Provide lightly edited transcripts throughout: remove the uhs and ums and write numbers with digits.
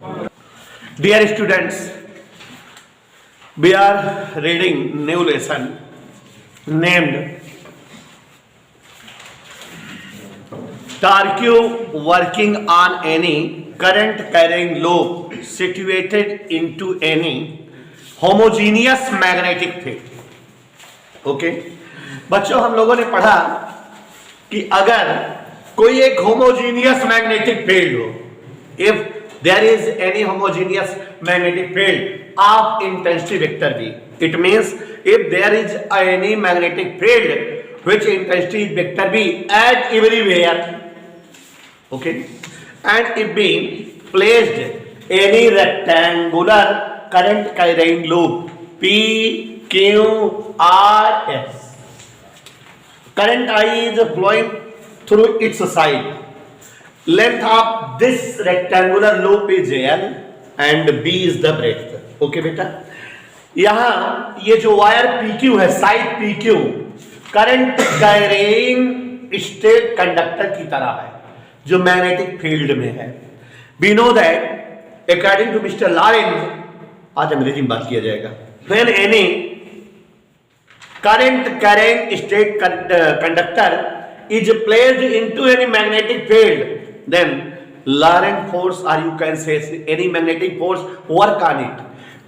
Dear students, we are reading new lesson named Torque working on any current carrying loop situated into any homogeneous magnetic field. Okay बच्चों, हम लोगों ने पढ़ा कि अगर कोई एक होमोजीनियस मैग्नेटिक फील्ड हो, if there is any homogeneous magnetic field of intensity vector B, it means if there is any magnetic field which intensity vector B at everywhere, okay, and if be placed any rectangular current carrying loop P Q R S, current I is flowing through its side, length of this rectangular loop is L and B is the breadth. Okay बेटा, यहां ये जो wire PQ है, side PQ current carrying straight conductor की तरह है जो magnetic field में है. We know that according to mister Lorentz, आज अंग्रेजी में बात किया जाएगा, when any current carrying straight conductor is placed into any magnetic field, then Lorentz force, or you can say any magnetic force, work on it.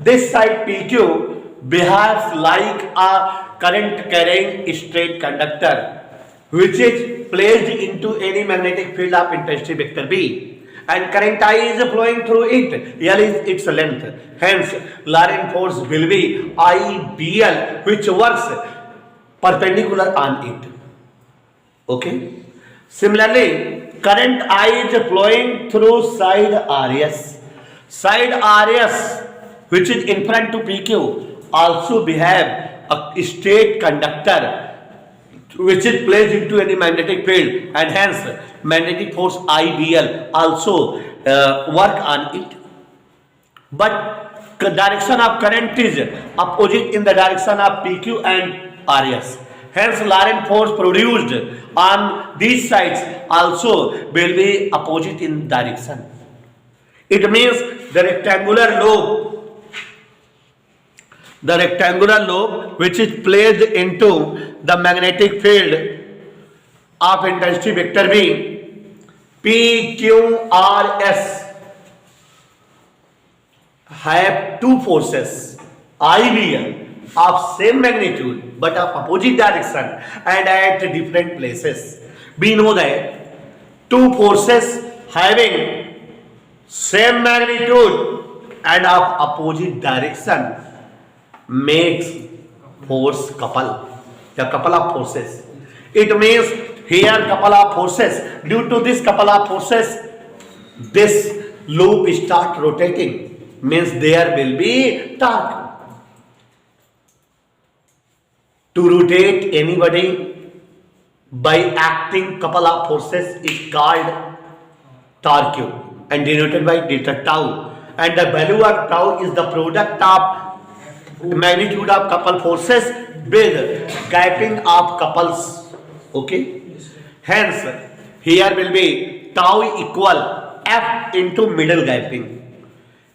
This side PQ behaves like a current carrying straight conductor which is placed into any magnetic field of intensity vector B, and current I is flowing through it. L is its length. Hence Lorentz force will be IBL, which works perpendicular on it. Okay. Similarly, current I is flowing through side RS. Side RS, which is in front to PQ, also behave a straight conductor which is placed into any magnetic field, and hence magnetic force IBL also work on it. But the direction of current is opposite in the direction of PQ and RS. Hence Lorentz force produced on these sides also will be opposite in direction. It means the rectangular lobe which is placed into the magnetic field of intensity vector B, PQRS, have two forces IBL of same magnitude but of opposite direction and at different places. We know that two forces having same magnitude and of opposite direction makes force couple, the couple of forces. It means here couple of forces, due to this couple of forces this loop start rotating, means there will be torque. To rotate anybody by acting couple of forces is called torque and denoted by delta tau, and the value of tau is the product of magnitude of couple forces with gapping of couples. Okay, hence here will be tau equal F into middle gapping.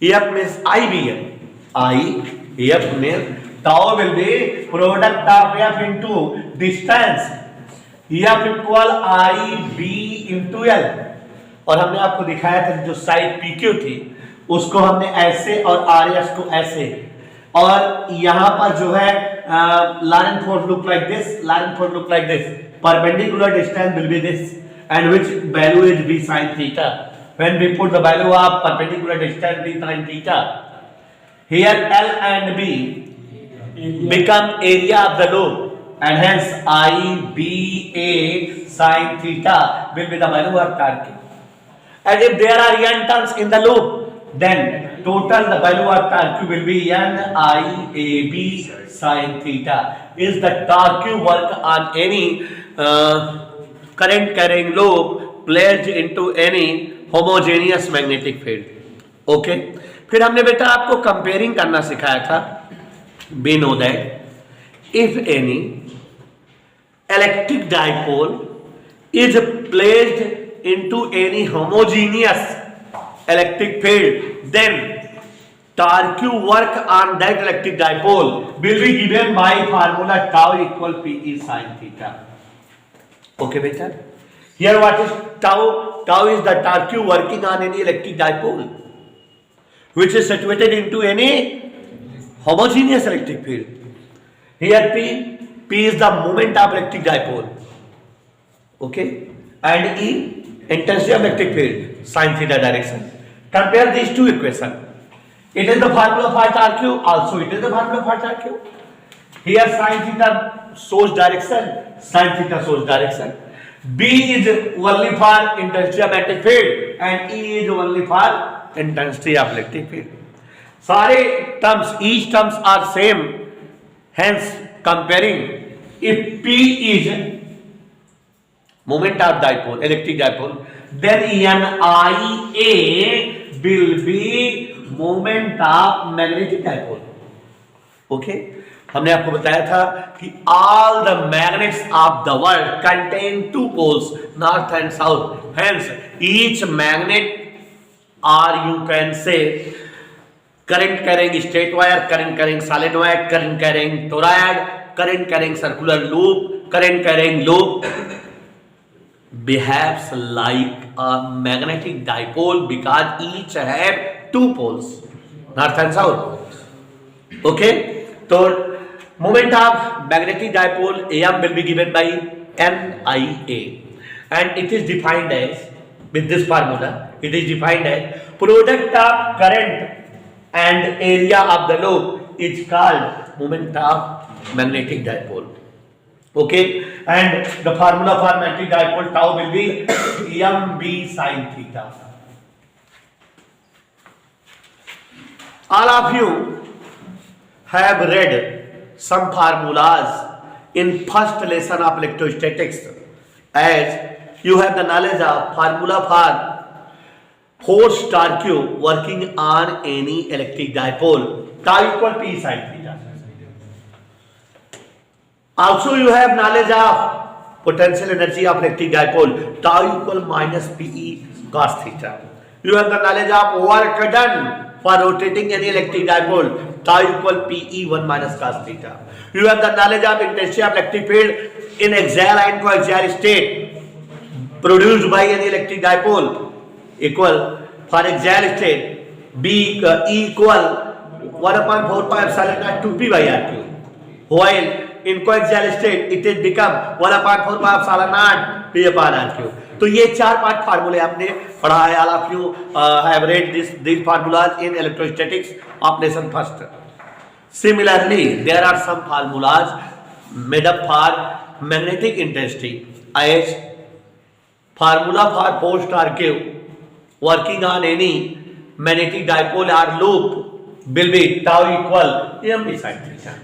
F means IBL, F means tau will be product of F into distance, F equal IB into L. और हमने आपको दिखाया था जो side PQ थी उसको हमने ऐसे और RS को ऐसे, और यहाँ पर जो है Lorentz force look like this, Lorentz force look like this, perpendicular distance will be this, and which value is B sin theta. When we put the value of perpendicular distance B sin theta, here L and B become area of the loop, and hence IBA sin theta will be the value of torque. And if there are n turns in the loop, then total the value of torque will be NIAB sin theta. Is the torque work on any current carrying loop placed into any homogeneous magnetic field. Okay. फिर हमने बेटा आपको comparing करना सिखाया था. We know that if any electric dipole is placed into any homogeneous electric field, then torque work on that electric dipole will be given by formula tau equal P E sin theta. Okay, beta. Here what is tau? Tau is the torque working on any electric dipole which is situated into any homogeneous electric field. Here P is the moment of electric dipole. Okay, and E intensity of electric field, sin theta direction. Compare these two equations. It is the formula for torque, also it is the formula for torque. Here sin theta shows direction, sin theta shows direction. B is only for intensity of electric field and E is only for intensity of electric field. सारे terms, each terms are same. Hence, comparing, if P is moment of dipole, electric dipole, then NIA will be moment of magnetic dipole. Okay? हमने आपको बताया था कि all the magnets of the world contain two poles, north and south. Hence, each magnet, or you can say current carrying straight wire, current carrying solid wire, current carrying toroid, current carrying circular loop, current carrying loop behaves like a magnetic dipole because each have two poles, north and south. Okay, so moment of magnetic dipole AM will be given by NIA, and it is defined as, with this formula, it is defined as product of current and area of the loop is called moment of magnetic dipole. Okay, and the formula for magnetic dipole tau will be MB sin theta. All of you have read some formulas in first lesson of electrostatics, as you have the knowledge of formula for force torque working on any electric dipole, tau equal P sin theta. Also you have knowledge of potential energy of electric dipole, tau equal minus PE cos theta. You have the knowledge of work done for rotating any electric dipole, tau equal PE 1 minus cos theta. You have the knowledge of intensity of electric field in axial and coaxial state produced by any electric dipole equal, for axial state B equal 1/4 pi epsilon naught 2P by RQ, while in coaxial state it is become 1/4 pi epsilon naught P upon RQ. तो ये चार part फार्मूले आपने पढ़ा है. All of you have read these formulas in electrostatics of lesson first. Similarly, there are some formulas made up for magnetic intensity, as formula for force torque working on any magnetic dipole or loop will be tau equal mb sin theta.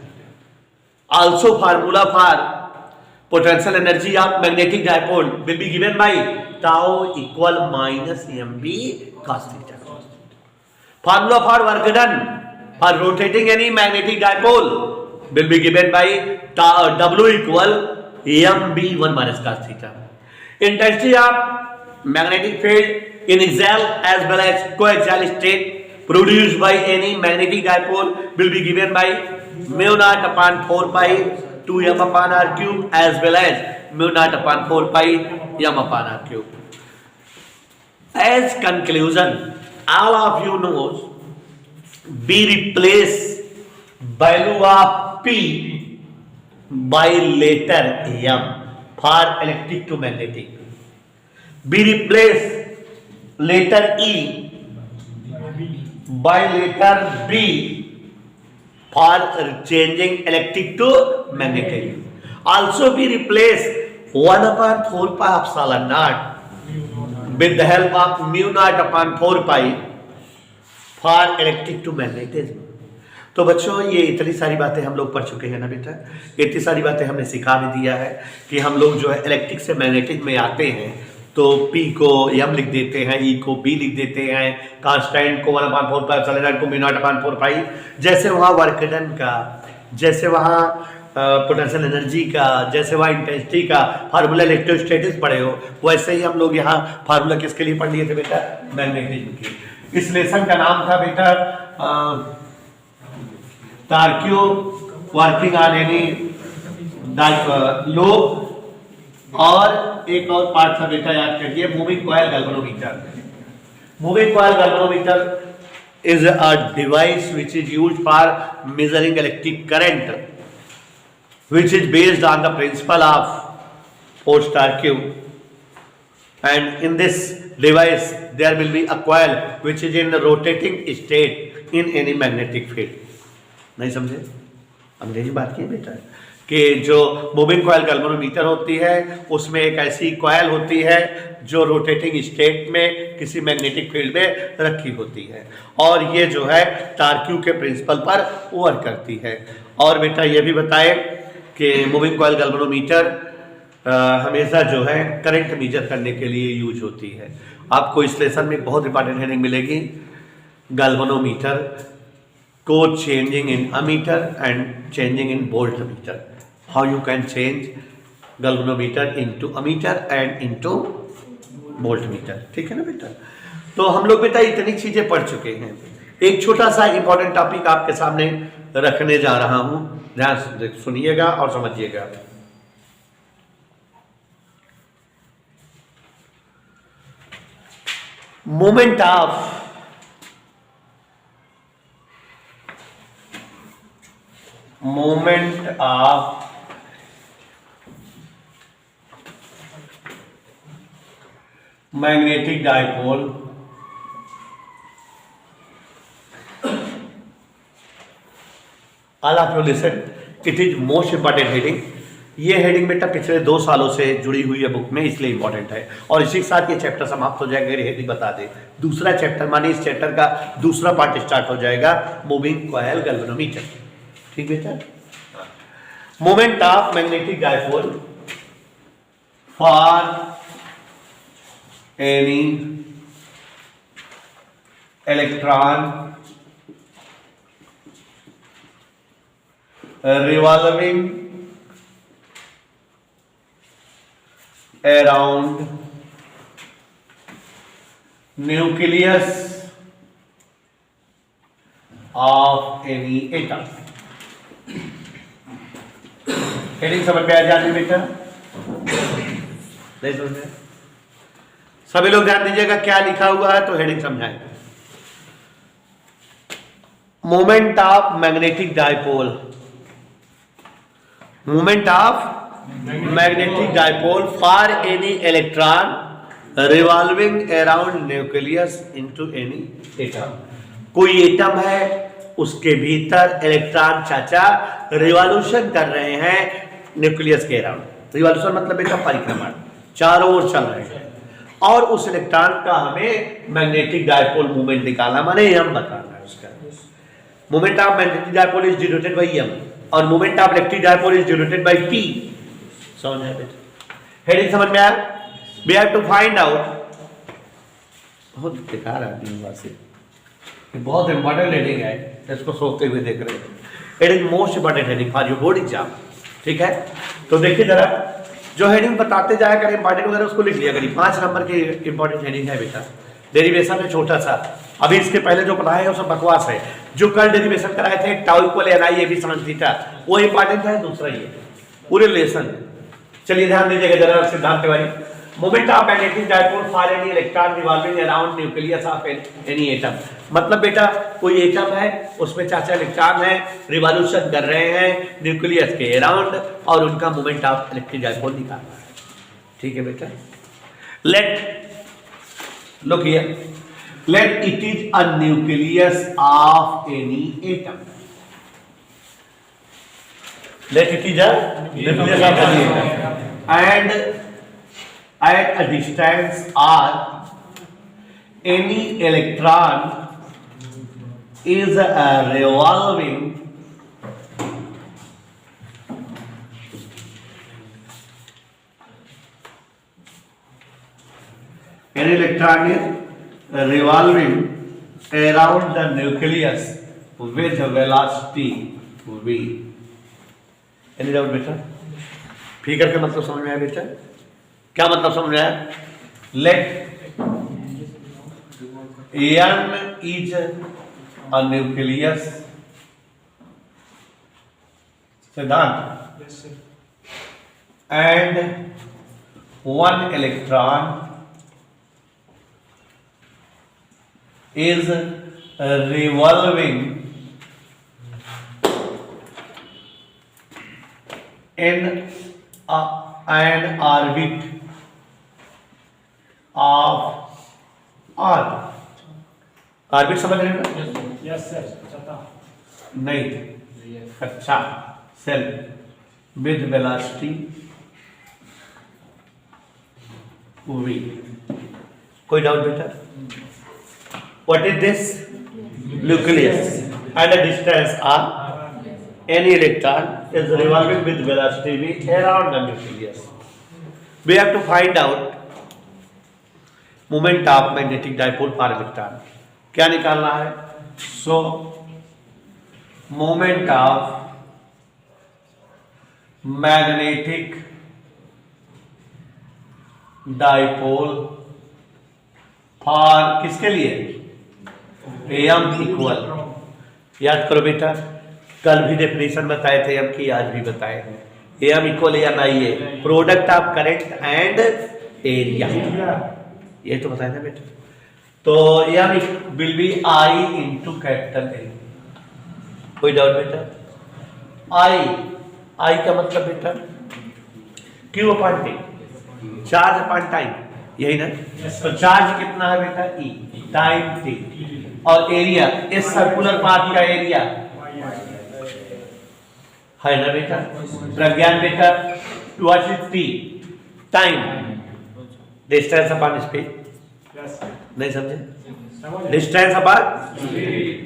Also, formula for potential energy of magnetic dipole will be given by tau equal minus mb cos theta. Formula for work done for rotating any magnetic dipole will be given by W equal mb 1 minus cos theta. Intensity of magnetic field in axial as well as coaxial state produced by any magnetic dipole will be given by mu naught upon 4 pi 2m upon r cube as well as mu naught upon 4 pi m upon r cube. As conclusion, all of you knows we replace value of P by letter M for electric to magnetic. We replace letter E by letter B for changing electric to magnetic. Also we replace 1/4 pi epsilon naught with the help of mu naught upon 4 pi for electric to magnetism. तो बच्चों, ये इतनी सारी बातें हम लोग पढ़ चुके हैं ना बेटा. इतनी सारी बातें हमने सिखा भी दिया है कि हम लोग जो है इलेक्ट्रिक से मैग्नेटिक में आते हैं तो P को M लिख देते हैं, E को B लिख देते हैं, कांस्टेंट को 1/4 पाई एप्सिलॉन नॉट को mu naught upon 4 पाई. जैसे वहाँ वर्क डन का, जैसे वहाँ पोटेंशियल एनर्जी का, जैसे वहाँ इंटेंसिटी का फार्मूला इलेक्ट्रोस्टैटिक्स पढ़े हो, वैसे ही हम लोग यहाँ फार्मूला किसके लिए पढ़ लिए थे बेटा? मैग्नेटिज्म के. इस लेसन का नाम था बेटा तार्क्यू वर्किंग ऑन एनी लो, और एक और पार्ट था बेटा याद करिए, moving coil galvanometer. Moving coil galvanometer is a device which is used for measuring electric current, which is based on the principle of Force-Tarque, and in this device there will be a coil which is in the rotating state in any magnetic field। नहीं समझे? अंग्रेजी बात की बेटा कि जो moving coil galvanometer होती है उसमें एक ऐसी कॉइल होती है जो रोटेटिंग स्टेट में किसी मैग्नेटिक फील्ड में रखी होती है, और ये जो है तार्क्यू के प्रिंसिपल पर वर्क करती है। और बेटा ये भी बताए कि मूविंग कॉइल गैल्वेनोमीटर हमेशा जो है करंट मेजर करने के लिए यूज होती है। आपको इस लेसन में बहुत इंपॉर्टेंट हेडिंग मिलेगी, गैल्वेनोमीटर को changing in ammeter and changing in volt meter, how you can change galvanometer into ammeter and into volt meter. ठीक है ना बेटा? तो हम लोग बेटा इतनी चीजें पढ़ चुके हैं। एक छोटा सा इंपॉर्टेंट टॉपिक आपके सामने रखने जा रहा हूं, ध्यान से सुनिएगा और समझिएगा। Moment of magnetic dipole all of you listen, it is most important heading। ये हेडिंग बेटा पिछले 2 सालों से जुड़ी हुई है बुक में, इसलिए इंपॉर्टेंट है, और इसी के साथ ये चैप्टर समाप्त हो जाएगा। हेडिंग बता दे, दूसरा चैप्टर माने इस चैप्टर का दूसरा पार्ट स्टार्ट हो जाएगा, मूविंग कॉइल गैल्वेनोमीटर। ठीक बेटा? Moment of magnetic dipole for any electron revolving around nucleus of any atom। Heading समझ में आ जाती बेटा? नहीं समझ में? सभी लोग ध्यान दीजिएगा, क्या लिखा हुआ है तो हेडिंग समझाएंगे। Moment of magnetic dipole, moment of magnetic dipole for any electron revolving around nucleus into any atom. कोई एटम है, उसके भीतर इलेक्ट्रॉन चाचा रिवॉल्यूशन कर रहे हैं न्यूक्लियस के अराउंड। रिवॉल्यूशन मतलब बेटा परिक्रमण, चारों ओर चल रहे हैं, और उस इलेक्ट्रॉन का हमें मैग्नेटिक डाइपोल मूवमेंट निकालना, माने एम बताना है उसका। Movement of magnetic dipole is denoted by M, और movement of electric dipole is denoted by T. समझ में आया बेटा? हेडिंग समझ में आया? We have to find out, बहुत बेकार आदमी वासे, बहुत इंपॉर्टेंट हेडिंग है, इसको सोचते हुए देख रहे हैं। It is most important heading for your board exam. ठीक है, तो देखिए जरा, जो हेडिंग बताते जाया करें इंपॉर्टेंट वगैरह उसको लिख लिया करिए। 5 नंबर की इंपॉर्टेंट हेडिंग है बेटा। डेरिवेशन है छोटा सा, अभी इसके पहले जो पढ़ाया है वो सब बकवास है। जो कल डेरिवेशन कराए थे tau equal N I A B समझ थीटा, वो इंपॉर्टेंट है, दूसरा ये पूरे रिलेशन है। चलिए ध्यान दीजिएगा जरा सिद्धांत Tiwari. Moment of magnetic dipole for any electron revolving around nucleus of any atom. मतलब बेटा कोई एटम है, उसमें चाचा इलेक्ट्रॉन है, रिवॉल्यूशन कर रहे हैं न्यूक्लियस के अराउंड, और उनका मोमेंट ऑफ इलेक्ट्रिक डाइपोल निकालना है। ठीक है बेटा? Let look here, let it is a nucleus of any atom. Let it is a nucleus of any atom, and at a distance r any electron is revolving around the nucleus with velocity v। Any doubt बेटा? Figure का मतलब समझ में आया बेटा? क्या मतलब समझ में आया? Let N is a nucleus. सिद्धांत. Yes, sir. And one electron is revolving in an orbit of Earth. Orbit समझ रहे हैं ना? Yes, sir. Chata. नहीं, अच्छा, सेल विद वेलोसिटी v. कोई डाउट बेटा? What is this? Nucleus. And a distance r. Any electron is revolving with velocity v around the nucleus. We have to find out moment of magnetic dipole for electron. क्या निकालना है? So moment of magnetic dipole for किसके लिए? M equal. याद करो बेटा, कल भी डेफिनेशन बताए थे एम की, आज भी बताए हैं. M equal M I A, product of current and area. ये तो बताया ना बेटा. तो M will be I into capital A. कोई डाउट बेटा? आई का मतलब बेटा Q upon T, charge upon time, यही ना? तो चार्ज कितना है बेटा? E time T. और एरिया, इस सर्कुलर पाथ का एरिया है ना बेटा? प्रज्ञान बेटा, what is T? Time, distance upon speed. Yes, sir. नहीं समझे? Distance upon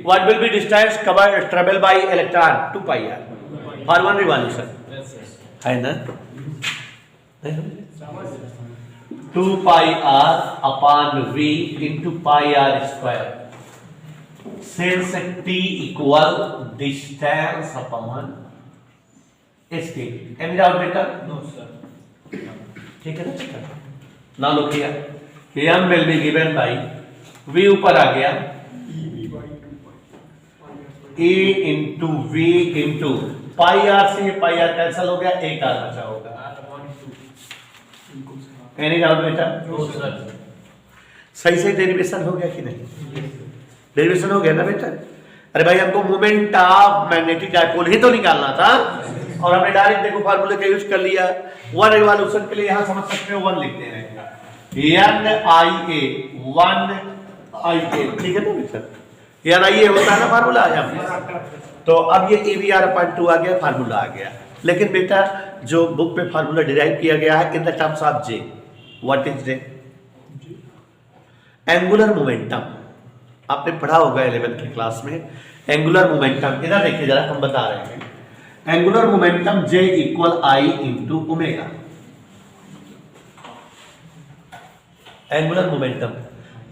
what will be distance cover travel by electron? 2 pi r for one revolution. है ना? नहीं समझे? 2 pi r upon v into pi r square. Since t equal distance upon speed. Any doubt बेटा? No, sir. ठीक है ना बेटा? Now look here. m will be given by v ऊपर आ गया a into v into pi R से ये पाई are cancel हो गया, एक आर बचा होगा. Any doubt बेटा? No, sir. सही से डेरिवेशन हो गया कि नहीं? डेरिवेशन हो गया ना बेटा? अरे भाई हमको मोमेंट ऑफ मैग्नेटिक डाइपोल ही तो निकालना था, और हमने डायरेक्ट देखो फार्मूले का यूज कर लिया. वन रिवॉल्यूशन के लिए यहां समझ सकते हो 1 लिखते हैं. एन आई ए, 1 आई ए. ठीक है ना बेटा? एन आई ए होता है ना फार्मूला यहाँ. तो अब ये AVR/2 आ गया, फार्मूला आ गया. लेकिन बेटा जो बुक पे फार्मूला डिराइव किया गया है in the terms of J. What is J? Angular momentum. आपने पढ़ा होगा 11th की क्लास में. एंगुलर मोमेंटम, इधर देखिए जरा, हम बता रहे हैं. Angular momentum J equal I into omega. Angular momentum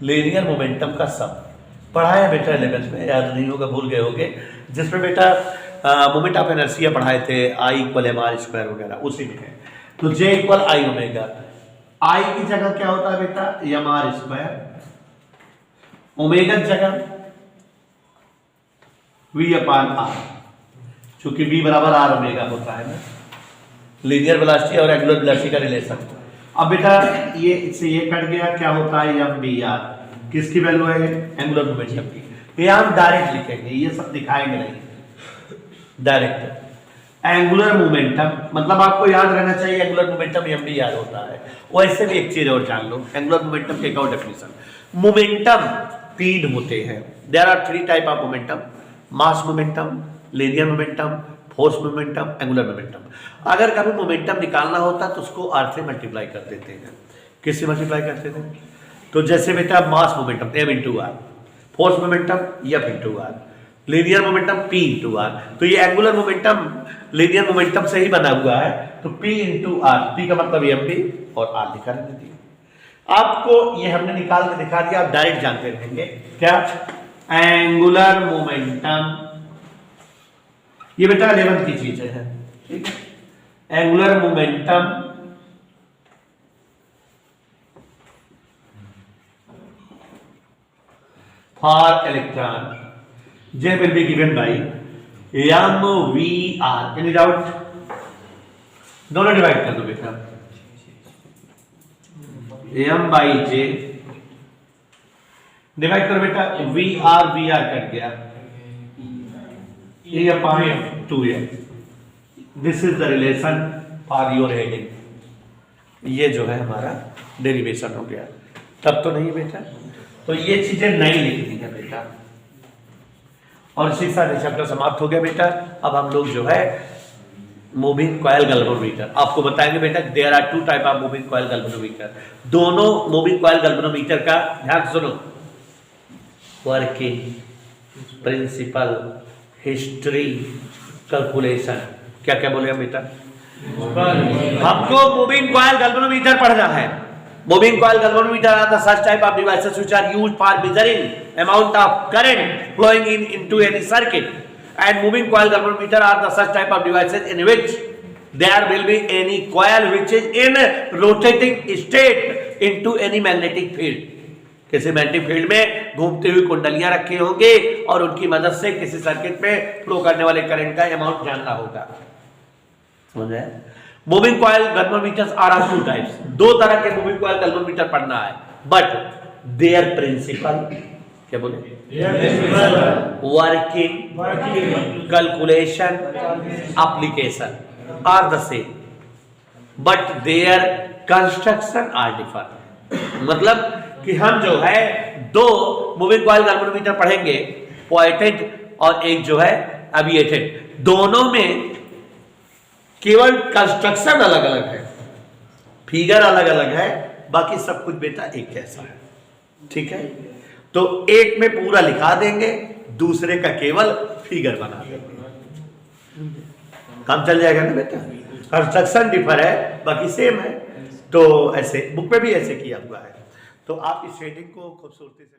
linear momentum का सम पढ़ा है बेटा 11th में, याद नहीं होगा, भूल गए होगे. जिसमें बेटा मोमेंट ऑफ इनर्शिया पढ़ाए थे, I equal M R square वगैरह, उसी में है. तो J इक्वल आई ओमेगा. आई की जगह क्या होता है बेटा? M R square. ओमेगा की जगह v अपान आर, चूंकि v बराबर आर ओमेगा होता है ना, लीनियर वेलोसिटी और एंगुलर वेलोसिटी का रिलेशन. अब बेटा ये इससे ये कट गया, क्या होता है? M V R. किसकी वैल्यू है? एंगुलर मोमेंटम की. ये हम डायरेक्ट लिखेंगे, ये सब दिखाएंगे नहीं, डायरेक्ट. एंगुलर मोमेंटम मतलब आपको याद रहना चाहिए, angular momentum M V R होता है. वैसे भी एक चीज और जान लो, एंगुलर मोमेंटम के एक और डेफिनेशन. मोमेंटम 3 होते हैं. There are 3 type of momentum: mass momentum, linear momentum, force momentum, angular momentum. अगर कभी मोमेंटम निकालना होता तो उसको आर से मल्टीप्लाई कर देते हैं. किससे मल्टीप्लाई करते थे? तो जैसे बेटा mass momentum m into R, force momentum f into R, linear momentum p into R. तो ये एंगुलर मोमेंटम लीनियर मोमेंटम से ही बना हुआ है. तो p इंटू आर, p का मतलब एम बी और आर लिखा रहने दिया. आपको ये हमने निकाल के दिखा दिया, आप डायरेक्ट जानते रहेंगे. क्या? Angular momentum. ये बेटा 11th की चीज है, ठीक है? Angular momentum for electron J will be given by MVR. Any doubt? दोनों डिवाइड कर दो बेटा, M by J डिवाइड करो बेटा, VR कट गया, A upon 2A. This is the relation for your heading. ये जो है हमारा डेरिवेशन हो गया. तब तो नहीं बेटा, तो ये चीजें नहीं लिख दी है बेटा, और इसी साथ चैप्टर समाप्त हो गया बेटा. अब हम लोग जो है मूविंग कॉइल गैल्वेनोमीटर आपको बताएंगे बेटा. There are two type of moving coil galvanometer. दोनों मूविंग कॉइल गैल्वेनोमीटर का ध्यान सुनो. Working principle, history, calculation. क्या क्या बोले हम बेटा? हमको मूविंग कॉइल गैल्वेनोमीटर पढ़ना है. Moving coil galvanometer are the such type of devices which are used for measuring amount of current flowing into any circuit. And moving coil galvanometer are the such type of devices in which there will be any coil which is in rotating state into any magnetic field. किसी magnetic field में घूमती हुई कुंडलियां रखी होंगी और उनकी मदद से किसी सर्किट में फ्लो करने वाले करंट का अमाउंट जानना होगा. समझ आया? Moving coil galvanometers are of two types. दो तरह के मूविंग कॉइल गैल्वेनोमीटर पढ़ना है. बट देयर प्रिंसिपल, क्या बोले? Working, calculation, application are the same, but their construction are different. मतलब कि हम जो है दो मूविंग कॉइल गैल्वेनोमीटर पढ़ेंगे, पॉइंटेड और एक जो है एविएटेड. दोनों में केवल कंस्ट्रक्शन अलग अलग है, फिगर अलग अलग है, बाकी सब कुछ बेटा एक जैसा है. ठीक है? तो एक में पूरा लिखा देंगे, दूसरे का केवल फिगर बना देंगे, काम चल जाएगा ना बेटा. कंस्ट्रक्शन डिफर है, बाकी सेम है. तो ऐसे बुक में भी ऐसे किया हुआ है. तो आप इस शेडिंग को खूबसूरती से